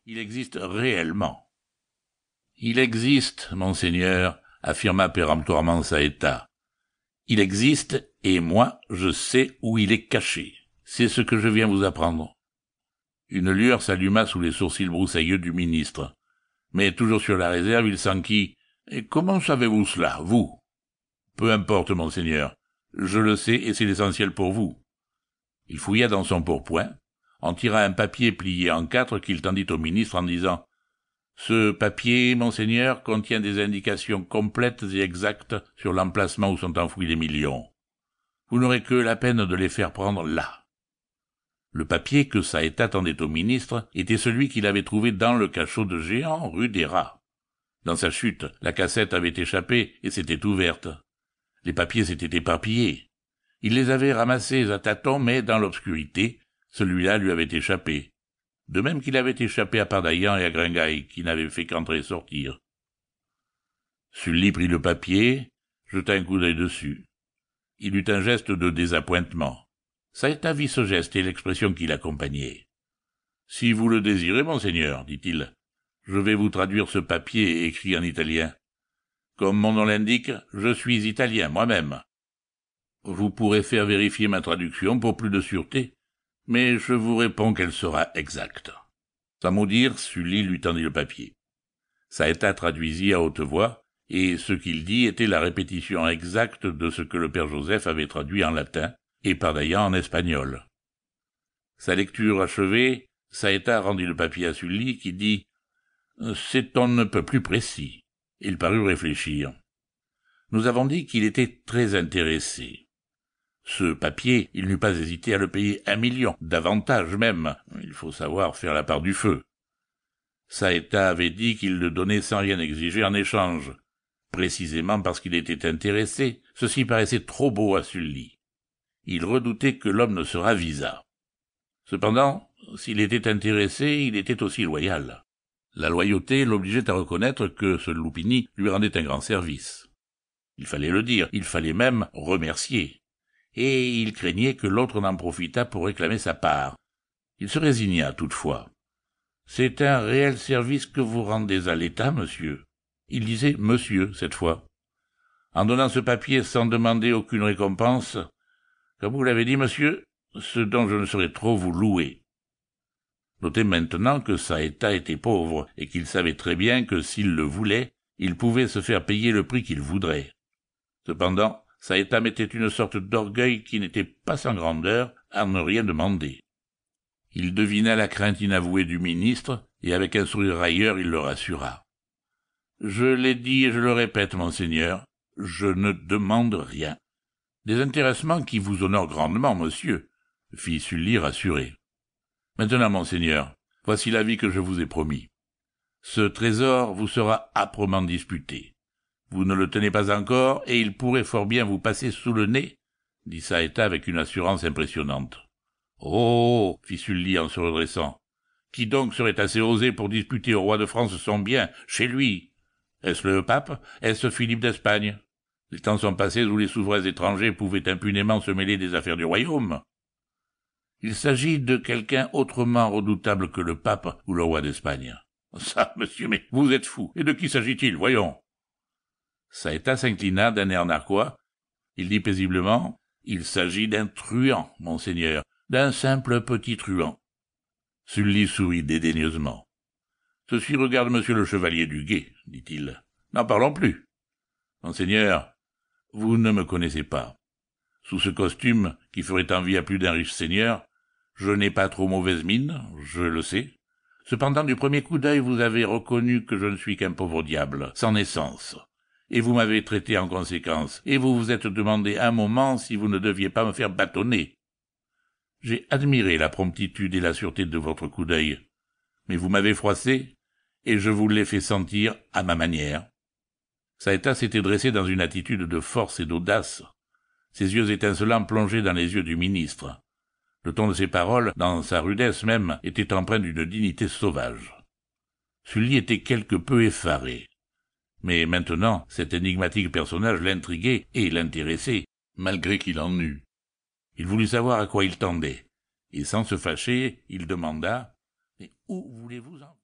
Il existe réellement. Il existe, monseigneur, affirma péremptoirement Saëta. Il existe, et moi, je sais où il est caché. C'est ce que je viens vous apprendre. Une lueur s'alluma sous les sourcils broussailleux du ministre. Mais toujours sur la réserve, il s'enquit. « Et comment savez-vous cela, vous ?»« Peu importe, monseigneur. Je le sais, et c'est l'essentiel pour vous. » Il fouilla dans son pourpoint, en tira un papier plié en 4 qu'il tendit au ministre en disant « Ce papier, monseigneur, contient des indications complètes et exactes sur l'emplacement où sont enfouis les millions. Vous n'aurez que la peine de les faire prendre là. » Le papier que Saëta tendait au ministre était celui qu'il avait trouvé dans le cachot de Géant, rue des Rats. Dans sa chute, la cassette avait échappé et s'était ouverte. Les papiers s'étaient éparpillés. Il les avait ramassés à tâtons, mais dans l'obscurité, celui-là lui avait échappé. De même qu'il avait échappé à Pardaillan et à Gringaille, qui n'avaient fait qu'entrer et sortir. Sully prit le papier, jeta un coup d'œil dessus. Il eut un geste de désappointement. Saëta vit ce geste et l'expression qui l'accompagnait. « Si vous le désirez, monseigneur, dit-il, je vais vous traduire ce papier écrit en italien. Comme mon nom l'indique, je suis italien moi-même. Vous pourrez faire vérifier ma traduction pour plus de sûreté, mais je vous réponds qu'elle sera exacte. » Sans mot dire, Sully lui tendit le papier. Saëta traduisit à haute voix, et ce qu'il dit était la répétition exacte de ce que le père Joseph avait traduit en latin, et Pardaillan en espagnol. Sa lecture achevée, Saëta rendit le papier à Sully, qui dit « C'est on ne peut plus précis. » Il parut réfléchir. Nous avons dit qu'il était très intéressé. Ce papier, il n'eût pas hésité à le payer 1 million, davantage même. Il faut savoir faire la part du feu. Saëta avait dit qu'il le donnait sans rien exiger en échange. Précisément parce qu'il était intéressé, ceci paraissait trop beau à Sully. Il redoutait que l'homme ne se ravisât. Cependant, s'il était intéressé, il était aussi loyal. La loyauté l'obligeait à reconnaître que ce Loupini lui rendait un grand service. Il fallait le dire, il fallait même remercier. Et il craignait que l'autre n'en profitât pour réclamer sa part. Il se résigna toutefois. « C'est un réel service que vous rendez à l'État, monsieur. » Il disait « monsieur » cette fois. En donnant ce papier sans demander aucune récompense, « Comme vous l'avez dit, monsieur, ce dont je ne saurais trop vous louer. » Notez maintenant que Saëta était pauvre et qu'il savait très bien que s'il le voulait, il pouvait se faire payer le prix qu'il voudrait. Cependant, Saëta mettait une sorte d'orgueil qui n'était pas sans grandeur à ne rien demander. Il devina la crainte inavouée du ministre et avec un sourire railleur il le rassura. « Je l'ai dit et je le répète, monseigneur, je ne demande rien. » « Des intéressements qui vous honorent grandement, monsieur, » fit Sully rassuré. « Maintenant, monseigneur, voici l'avis que je vous ai promis. Ce trésor vous sera âprement disputé. Vous ne le tenez pas encore, et il pourrait fort bien vous passer sous le nez, » dit Saëta avec une assurance impressionnante. « Oh » fit Sully en se redressant. « Qui donc serait assez osé pour disputer au roi de France son bien, chez lui? Est-ce le pape? Est-ce Philippe d'Espagne? Les temps sont passés où les souverains étrangers pouvaient impunément se mêler des affaires du royaume. Il s'agit de quelqu'un autrement redoutable que le pape ou le roi d'Espagne. »« Ça, monsieur, mais vous êtes fou. Et de qui s'agit-il, voyons ?» Saëta s'inclina d'un air narquois. Il dit paisiblement « Il s'agit d'un truand, monseigneur, d'un simple petit truand. » Sully sourit dédaigneusement. « Ceci regarde monsieur le chevalier du Guet, dit-il. N'en parlons plus. Monseigneur, vous ne me connaissez pas. Sous ce costume, qui ferait envie à plus d'un riche seigneur, je n'ai pas trop mauvaise mine, je le sais. Cependant, du premier coup d'œil, vous avez reconnu que je ne suis qu'un pauvre diable, sans naissance. Et vous m'avez traité en conséquence, et vous vous êtes demandé un moment si vous ne deviez pas me faire bâtonner. J'ai admiré la promptitude et la sûreté de votre coup d'œil, mais vous m'avez froissé, et je vous l'ai fait sentir à ma manière. » Saëta s'était dressé dans une attitude de force et d'audace. Ses yeux étincelants plongeaient dans les yeux du ministre. Le ton de ses paroles, dans sa rudesse même, était empreint d'une dignité sauvage. Sully était quelque peu effaré. Mais maintenant, cet énigmatique personnage l'intriguait et l'intéressait, malgré qu'il en eût. Il voulut savoir à quoi il tendait, et sans se fâcher, il demanda « Mais où voulez-vous en